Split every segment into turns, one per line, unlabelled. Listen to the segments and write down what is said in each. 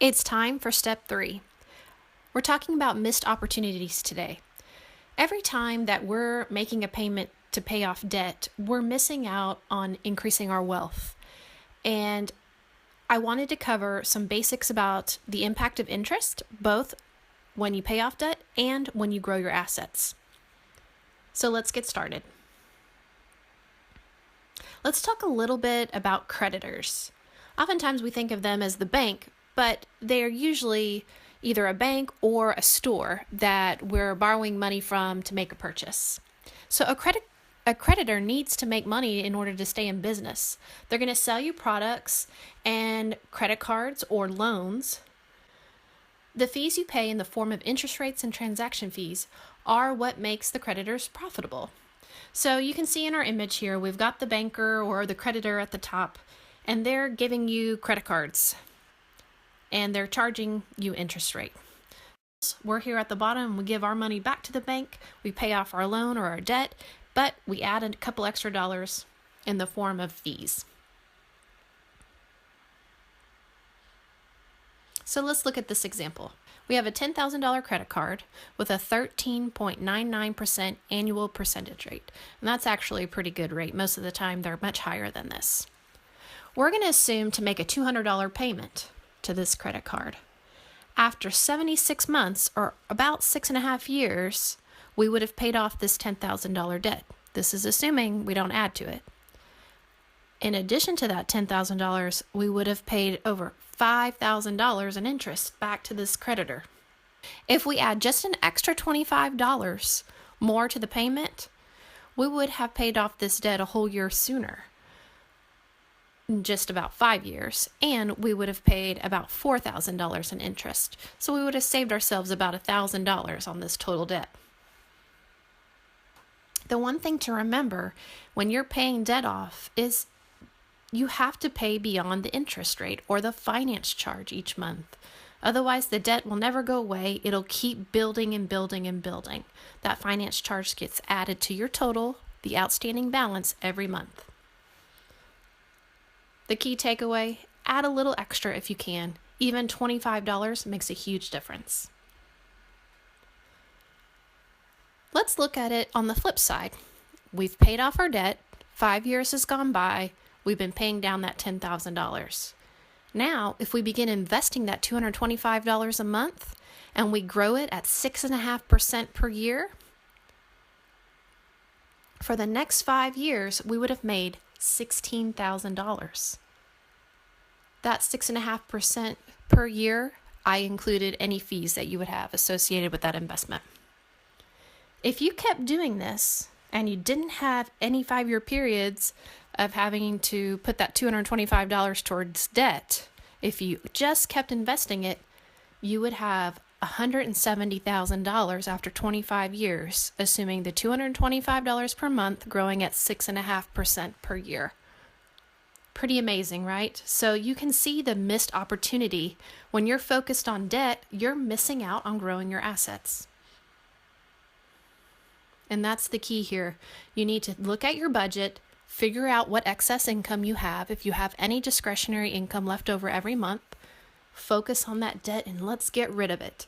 It's time for step 3. We're talking about missed opportunities today. Every time that we're making a payment to pay off debt, we're missing out on increasing our wealth. And I wanted to cover some basics about the impact of interest, both when you pay off debt and when you grow your assets. So let's get started. Let's talk a little bit about creditors. Oftentimes we think of them as the bank, but they are usually either a bank or a store that we're borrowing money from to make a purchase. So a creditor needs to make money in order to stay in business. They're going to sell you products and credit cards or loans. The fees you pay in the form of interest rates and transaction fees are what makes the creditors profitable. So you can see in our image here, we've got the banker or the creditor at the top, and they're giving you credit cards and they're charging you interest rate. We're here at the bottom, we give our money back to the bank, we pay off our loan or our debt, but we add a couple extra dollars in the form of fees. So let's look at this example. We have a $10,000 credit card with a 13.99% annual percentage rate. And that's actually a pretty good rate. Most of the time they're much higher than this. We're going to assume to make a $200 payment to this credit card. After 76 months, or about 6.5 years, we would have paid off this $10,000 debt. This is assuming we don't add to it. In addition to that $10,000, we would have paid over $5,000 in interest back to this creditor. If we add just an extra $25 more to the payment, we would have paid off this debt a whole year sooner, just about 5 years, and we would have paid about $4,000 in interest. So we would have saved ourselves about $1,000 on this total debt. The one thing to remember when you're paying debt off is you have to pay beyond the interest rate or the finance charge each month. Otherwise, the debt will never go away. It'll keep building and building and building. That finance charge gets added to your total, the outstanding balance, every month. The key takeaway, add a little extra if you can. Even $25 makes a huge difference. Let's look at it on the flip side. We've paid off our debt. 5 years has gone by. We've been paying down that $10,000. Now, if we begin investing that $225 a month and we grow it at 6.5% per year, for the next 5 years, we would have made $16,000. That 6.5% per year, I included any fees that you would have associated with that investment. If you kept doing this and you didn't have any 5-year periods of having to put that $225 towards debt, if you just kept investing it, you would have $170,000 after 25 years, assuming the $225 per month growing at 6.5% per year. Pretty amazing, right? So you can see the missed opportunity. When you're focused on debt, you're missing out on growing your assets. And that's the key here. You need to look at your budget, figure out what excess income you have. If you have any discretionary income left over every month, focus on that debt and let's get rid of it.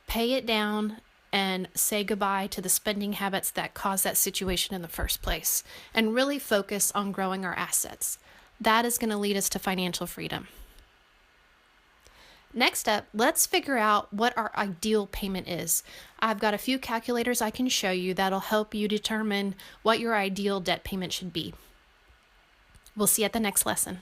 Pay it down and say goodbye to the spending habits that caused that situation in the first place, and really focus on growing our assets. That is going to lead us to financial freedom. Next up, let's figure out what our ideal payment is. I've got a few calculators I can show you that'll help you determine what your ideal debt payment should be. We'll see you at the next lesson.